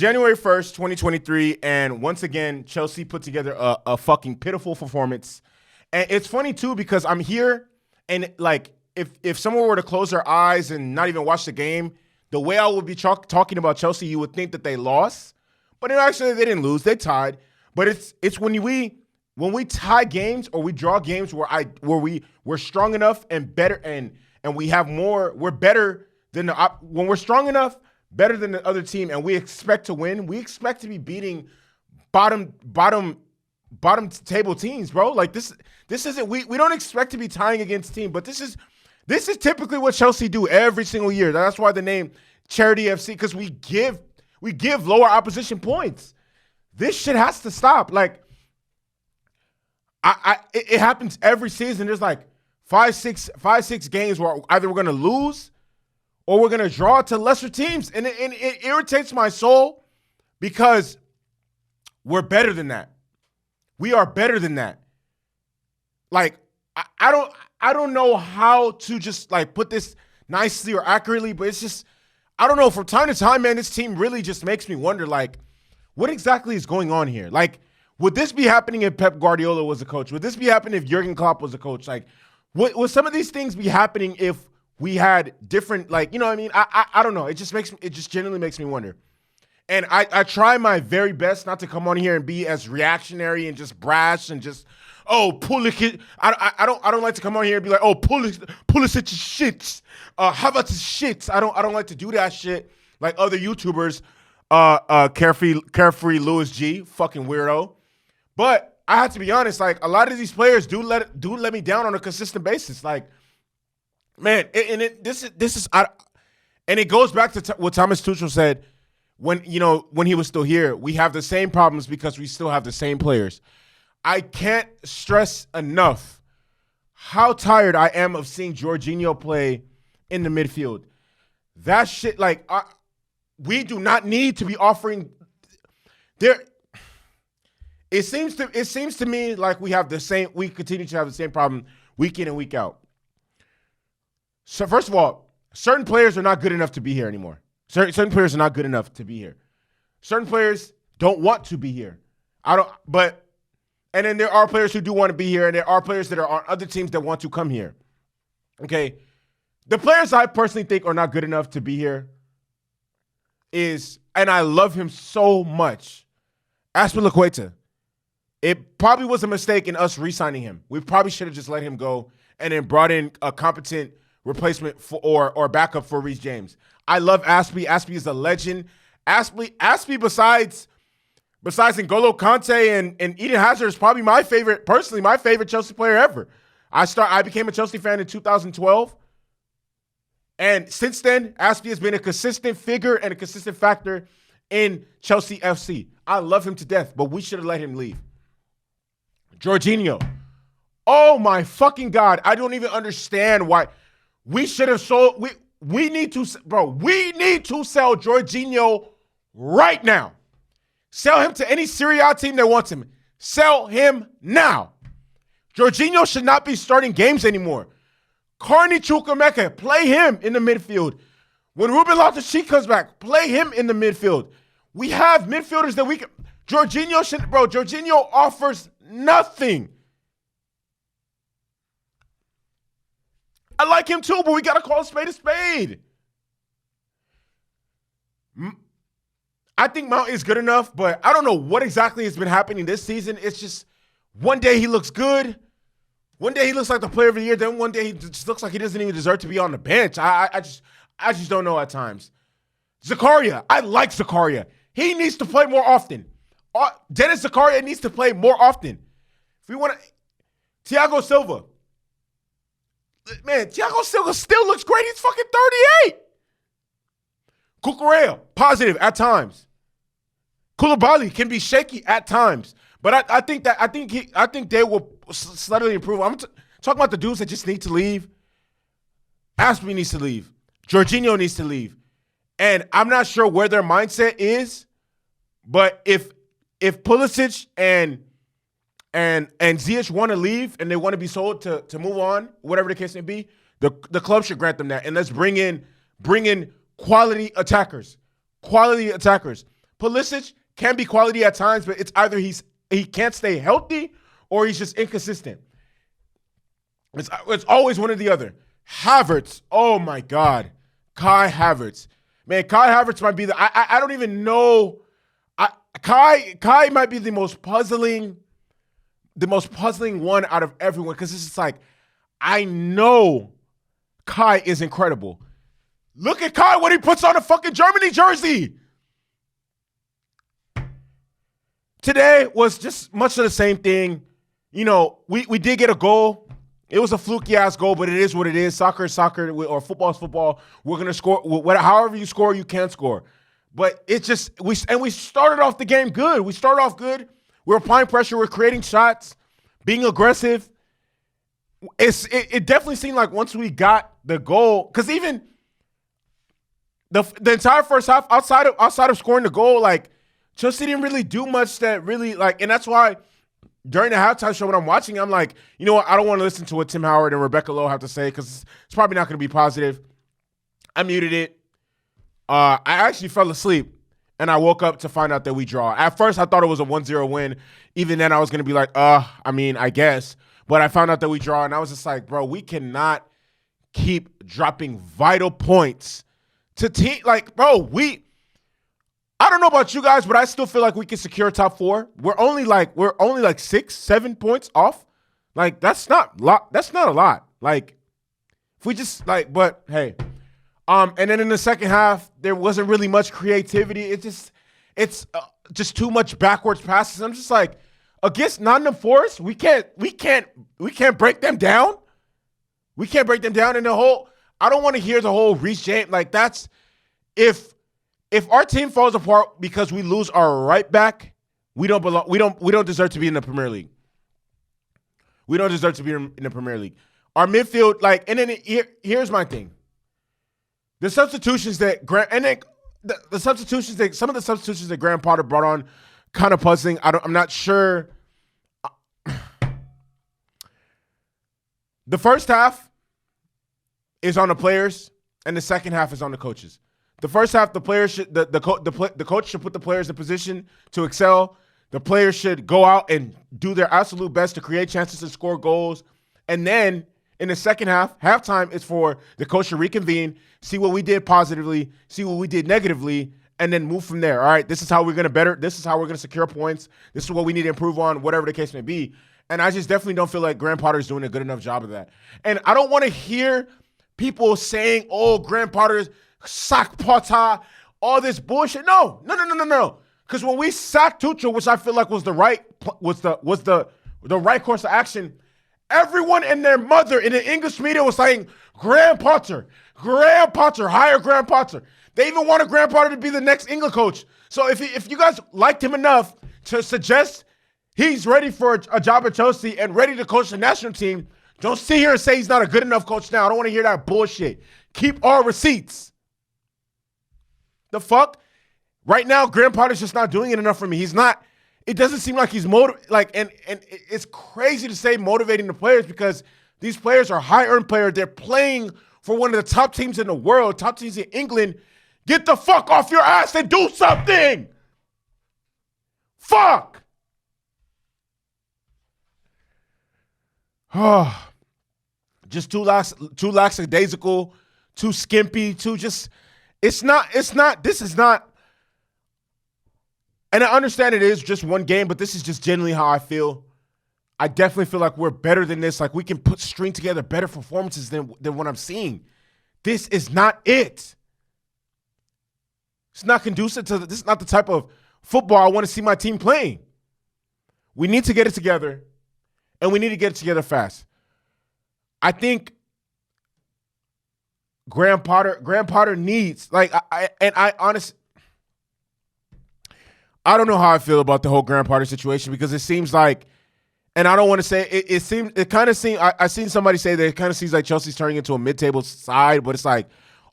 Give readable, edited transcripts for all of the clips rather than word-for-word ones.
January 1st, 2023, and once again, Chelsea put together a fucking pitiful performance. And it's funny, too, because I'm here, and, like, if someone were to close their eyes and not even watch the game, the way I would be talking about Chelsea, you would think that they lost. But actually, they didn't lose. They tied. But it's when we tie games or we draw games where we're strong enough and better and we have more, we're better than when we're strong enough, better than the other team, and we expect to win. We expect to be beating bottom table teams, bro. Like this isn't we don't expect to be tying against team, but this is typically what Chelsea do every single year. That's why the name Charity FC, because we give lower opposition points. This shit has to stop. Like it happens every season. There's like five, six games where either we're gonna lose or we're going to draw to lesser teams. And it irritates my soul because we're better than that. We are better than that. Like, I don't know how to just, like, put this nicely or accurately, but it's just, I don't know. From time to time, man, this team really just makes me wonder, like, what exactly is going on here? Like, would this be happening if Pep Guardiola was a coach? Would this be happening if Jurgen Klopp was a coach? Like, would some of these things be happening if we had different, like, you know what I mean? I don't know. It just genuinely makes me wonder. And I try my very best not to come on here and be as reactionary and just brash and just, Pulisic. I don't like to come on here and be like, Pulisic is shit. Havertz is shit. I don't like to do that shit like other YouTubers. Carefree Louis G, fucking weirdo. But I have to be honest, like, a lot of these players do let me down on a consistent basis. Like, man, this is and it goes back to what Thomas Tuchel said when he was still here. We have the same problems because we still have the same players. I can't stress enough how tired I am of seeing Jorginho play in the midfield. That shit, like, we do not need to be offering there. It seems to me like we continue to have the same problem week in and week out. So first of all, certain players are not good enough to be here anymore. Certain players are not good enough to be here. Certain players don't want to be here. And then there are players who do want to be here, and there are players that are on other teams that want to come here. Okay? The players I personally think are not good enough to be here and I love him so much, Azpilicueta. It probably was a mistake in us re-signing him. We probably should have just let him go and then brought in a competent replacement or backup for Reece James. I love Azpi. Azpi is a legend. Azpi besides N'Golo Kante and Eden Hazard is probably my favorite Chelsea player ever. I became a Chelsea fan in 2012. And since then, Azpi has been a consistent figure and a consistent factor in Chelsea FC. I love him to death, but we should have let him leave. Jorginho. Oh my fucking God. I don't even understand why. We should have sold. We need to sell Jorginho right now. Sell him to any Serie A team that wants him. Sell him now. Jorginho should not be starting games anymore. Carney Chukwuemeka, play him in the midfield. When Ruben Loftus-Cheek comes back, play him in the midfield. We have midfielders that we can. Jorginho offers nothing. I like him too, but we got to call a spade a spade. I think Mount is good enough, but I don't know what exactly has been happening this season. It's just one day he looks good. One day he looks like the player of the year. Then one day he just looks like he doesn't even deserve to be on the bench. I just don't know at times. Zakaria. I like Zakaria. He needs to play more often. Dennis Zakaria needs to play more often. If we want to, Thiago Silva. Man, Thiago Silva still looks great. He's fucking 38. Cucurella, positive at times. Koulibaly can be shaky at times, but I think they will slightly improve. I'm talking about the dudes that just need to leave. Azpi needs to leave. Jorginho needs to leave, and I'm not sure where their mindset is. But if Pulisic and Ziyech want to leave and they want to be sold to move on, whatever the case may be, the club should grant them that, and let's bring in quality attackers. Pulisic can be quality at times, but it's either he can't stay healthy or he's just inconsistent. It's always one or the other. Havertz, oh my God. Kai Havertz. Man, Kai Havertz might be I don't even know. Kai might be the most puzzling one out of everyone, because it's just like, I know Kai is incredible. Look at Kai when he puts on a fucking Germany jersey. Today was just much of the same thing. You know, we did get a goal. It was a fluky-ass goal, but it is what it is. Soccer is soccer, or football is football. We're going to score. However you score, you can score. But it just, we started off the game good. We started off good. We're applying pressure. We're creating shots, being aggressive. It definitely seemed like once we got the goal, because even the entire first half, outside of scoring the goal, like, Chelsea didn't really do much that really, like, and that's why during the halftime show when I'm watching, I'm like, you know what, I don't want to listen to what Tim Howard and Rebecca Lowe have to say, because it's probably not going to be positive. I muted it. I actually fell asleep, and I woke up to find out that we draw. At first, I thought it was a 1-0 win. Even then, I was going to be like, I guess. But I found out that we draw, and I was just like, bro, we cannot keep dropping vital points to team. Like, bro, I don't know about you guys, but I still feel like we can secure top 4. We're only like 6-7 points off. Like, that's not a lot. Like, if we just but hey. And then in the second half, there wasn't really much creativity. It's just too much backwards passes. I'm just like, against Nottingham Forest, we can't break them down. We can't break them down. And I don't want to hear the whole Reece James. Like, that's if our team falls apart because we lose our right back, we don't belong. We don't deserve to be in the Premier League. We don't deserve to be in the Premier League. Our midfield, and then here's my thing. The substitutions that some of the substitutions that Graham Potter brought on, kind of puzzling. I'm not sure. The first half is on the players, and the second half is on the coaches. The first half, the players should the coach should put the players in position to excel. The players should go out and do their absolute best to create chances and score goals. And then in the second half, halftime is for the coach to reconvene, see what we did positively, see what we did negatively, and then move from there. All right, this is how we're going to better. This is how we're going to secure points. This is what we need to improve on, whatever the case may be. And I just definitely don't feel like Graham Potter is doing a good enough job of that. And I don't want to hear people saying, "Oh, Graham Potter's sack Potter," all this bullshit. No. Because when we sacked Tuchel, which I feel like was the right course of action, everyone and their mother in the English media was saying, Graham Potter, hire Graham Potter. They even wanted Graham Potter to be the next England coach. So if you guys liked him enough to suggest he's ready for a job at Chelsea and ready to coach the national team, don't sit here and say he's not a good enough coach now. I don't want to hear that bullshit. Keep our receipts. The fuck? Right now, Graham Potter's just not doing it enough for me. He's not. It doesn't seem like he's and it's crazy to say motivating the players, because these players are high-earned players. They're playing for one of the top teams in the world, top teams in England. Get the fuck off your ass and do something. Fuck. Oh, just too lackadaisical, too skimpy, this is not. And I understand it is just one game, but this is just genuinely how I feel. I definitely feel like we're better than this. Like, we can string together better performances than what I'm seeing. This is not it. It's not conducive to this. Is not the type of football I want to see my team playing. We need to get it together, and we need to get it together fast. I think Graham Potter needs, I honestly, I don't know how I feel about the whole Graham Potter situation, because it seems like, and I don't want to say I seen somebody say that it kind of seems like Chelsea's turning into a mid-table side, but it's like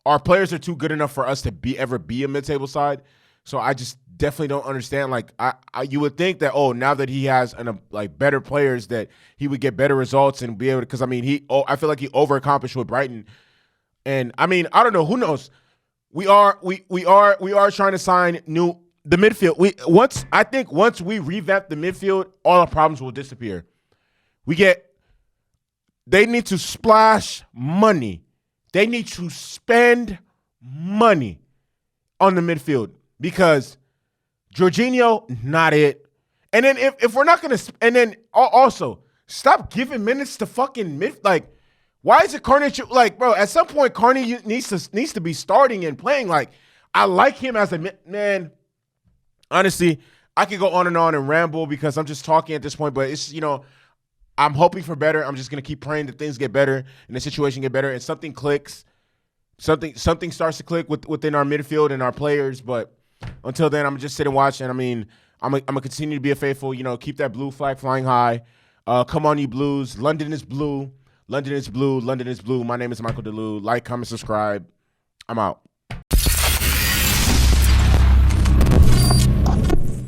our players are too good enough for us to ever be a mid-table side. So I just definitely don't understand. Like, you would think that, now that he has better players, that he would get better results and be able to, because I feel like he overaccomplished with Brighton. And I don't know, who knows? We are trying to sign the midfield. I think once we revamp the midfield, all our problems will disappear. They need to splash money. They need to spend money on the midfield because Jorginho, not it. And then if we're not gonna, and then also stop giving minutes to fucking mid. Like, why is it Carney? Like, bro, at some point Carney needs to be starting and playing. Like, I like him as a man. Honestly, I could go on and ramble because I'm just talking at this point. But it's I'm hoping for better. I'm just gonna keep praying that things get better and the situation get better and something clicks. Something starts to click within our midfield and our players. But until then, I'm just sit and watch. And I mean, I'm gonna continue to be a faithful. Keep that blue flag flying high. Come on, you Blues. London is blue. London is blue. London is blue. My name is Michael DeLu. Like, comment, subscribe. I'm out.